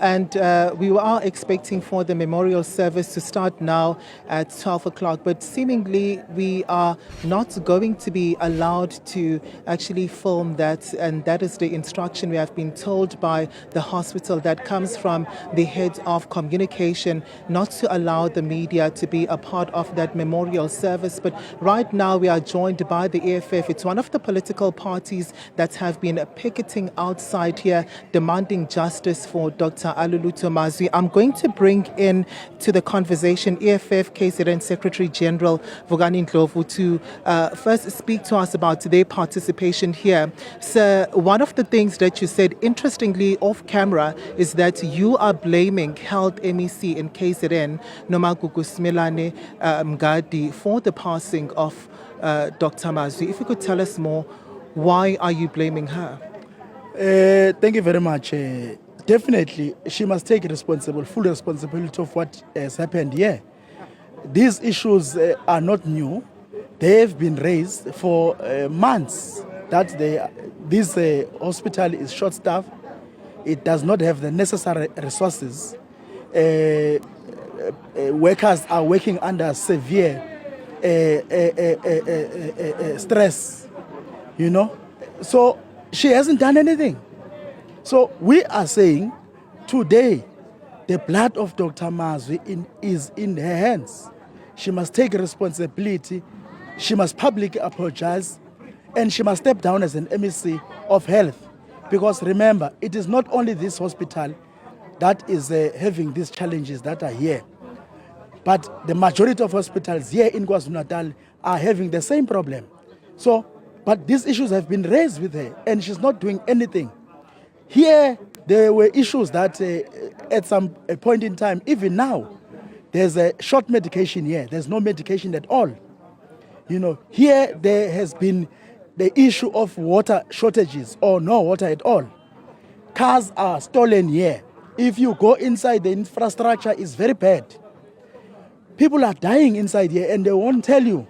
And we are expecting for the memorial service to start now at 12 o'clock, but seemingly we are not going to be allowed to actually film that, and that is the instruction we have been told by the hospital that comes from the head of communication, not to allow the media to be a part of that memorial service. But right now we are joined by the EFF. It's one of the political parties that have been picketing outside here demanding justice for Dr. Alulutho Mazwi. I'm going to bring in to the conversation EFF KZN Secretary General Vukani Ndlovu to first speak to us about their participation here. So one of the things that you said, interestingly off camera, is that you are blaming Health MEC in KZN, Nomagugu Smelane Mgadi, for the passing of Dr. Mazwi. If you could tell us more, why are you blaming her? Thank you very much. Definitely, she must take full responsibility of what has happened here. These issues are not new. They have been raised for months that this hospital is short-staffed. It does not have the necessary resources. Workers are working under severe stress, you know. So she hasn't done anything. So we are saying today the blood of Dr. Mazwi is in her hands. She must take responsibility, she must publicly apologize, and she must step down as an MEC of health. Because remember, it is not only this hospital that is having these challenges that are here, but the majority of hospitals here in KwaZulu-Natal are having the same problem. So, but these issues have been raised with her and she's not doing anything. Here, there were issues that at some point in time, even now, there's a short medication here. There's no medication at all. You know, here there has been the issue of water shortages or no water at all. Cars are stolen here. If you go inside, the infrastructure is very bad. People are dying inside here and they won't tell you.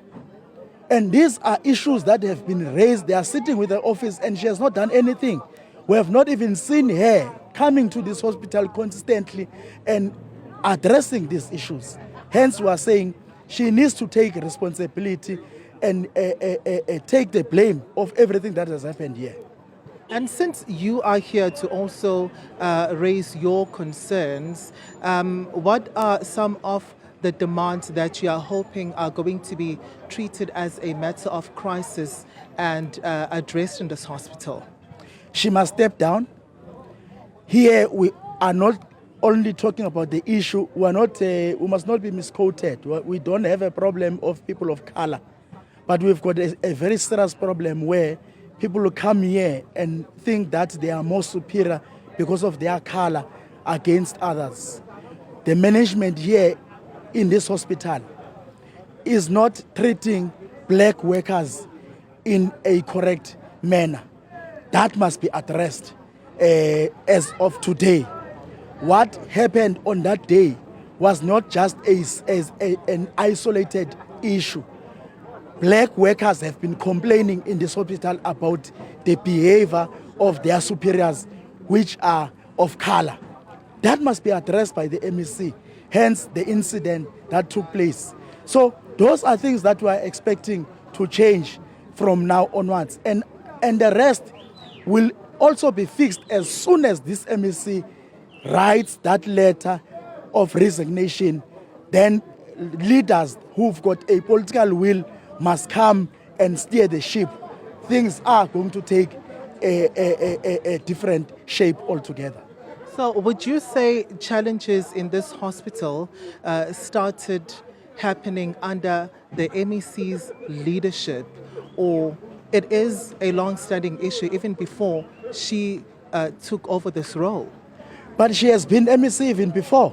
And these are issues that have been raised. They are sitting with the office and she has not done anything. We have not even seen her coming to this hospital consistently and addressing these issues. Hence, we are saying she needs to take responsibility and take the blame of everything that has happened here. And since you are here to also raise your concerns, what are some of the demands that you are hoping are going to be treated as a matter of crisis and addressed in this hospital? She must step down. Here we are not only talking about the issue. We must not be misquoted. We don't have a problem of people of color, but we've got a very serious problem where people will come here and think that they are more superior because of their color against others. The management here in this hospital is not treating black workers in a correct manner. That must be addressed as of today. What happened on that day was not just an isolated issue. Black workers have been complaining in this hospital about the behavior of their superiors, which are of color. That must be addressed by the MEC, hence the incident that took place. So those are things that we are expecting to change from now onwards. And the rest will also be fixed as soon as this MEC writes that letter of resignation. Then leaders who've got a political will must come and steer the ship. Things are going to take a different shape altogether. So would you say challenges in this hospital started happening under the MEC's leadership, or it is a long-standing issue even before she took over this role? But she has been MEC even before.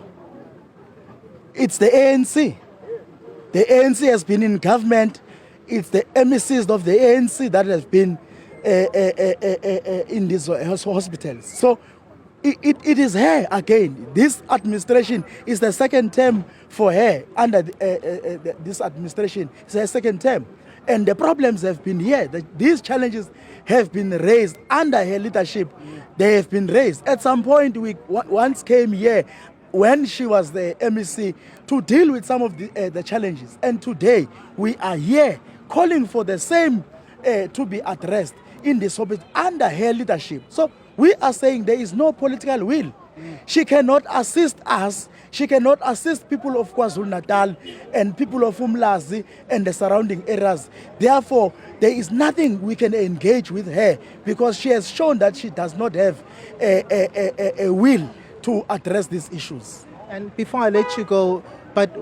It's the ANC. The ANC has been in government. It's the MECs of the ANC that have been in these hospitals. So it is her again. This administration is the second term for her under this administration. It's her second term. And the problems have been here. These challenges have been raised under her leadership. They have been raised. At some point, we once came here when she was the MEC to deal with some of the challenges. And today, we are here calling for the same to be addressed in this hospital under her leadership. So we are saying there is no political will. She cannot assist us. She cannot assist people of KwaZulu-Natal and people of Umlazi and the surrounding areas. Therefore, there is nothing we can engage with her because she has shown that she does not have a will to address these issues. And before I let you go, but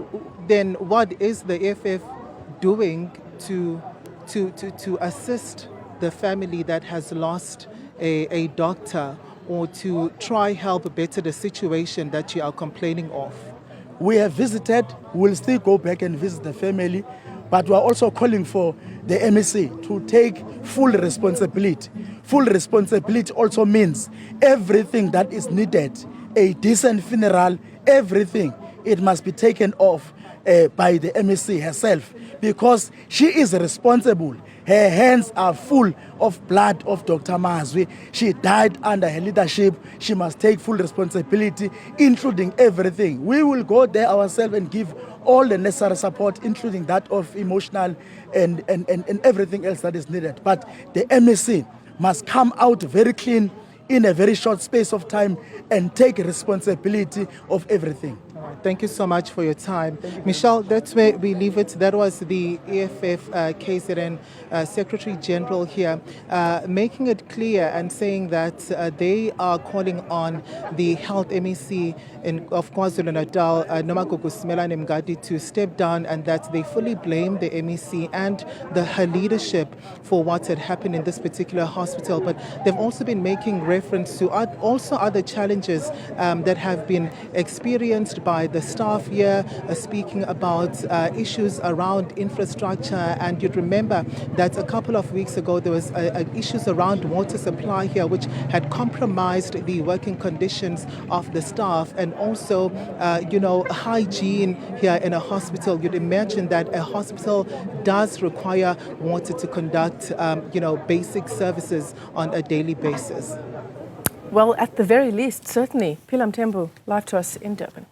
then what is the EFF doing to assist the family that has lost a doctor, or to try help better the situation that you are complaining of? We have visited, we'll still go back and visit the family, but we are also calling for the MEC to take full responsibility. Full responsibility also means everything that is needed, a decent funeral, everything, it must be taken off by the MEC herself because she is responsible. Her hands are full of blood of Dr. Mazwi. She died under her leadership. She must take full responsibility, including everything. We will go there ourselves and give all the necessary support, including that of emotional and everything else that is needed. But the MEC must come out very clean in a very short space of time and take responsibility of everything. All right. Thank you so much for your time. Michelle, that's where we leave it. That was the EFF KZN Secretary General here, making it clear and saying that they are calling on the Health MEC of KwaZulu-Natal, Nomagugu Simelane Mngadi, to step down, and that they fully blame the MEC and her leadership for what had happened in this particular hospital. But they've also been making reference to also other challenges that have been experienced by the staff here, speaking about issues around infrastructure. And you'd remember that a couple of weeks ago there was issues around water supply here, which had compromised the working conditions of the staff, and also hygiene here in a hospital. You'd imagine that a hospital does require water to conduct basic services on a daily basis. Well, at the very least, certainly. Philam Tembu, live to us in Durban.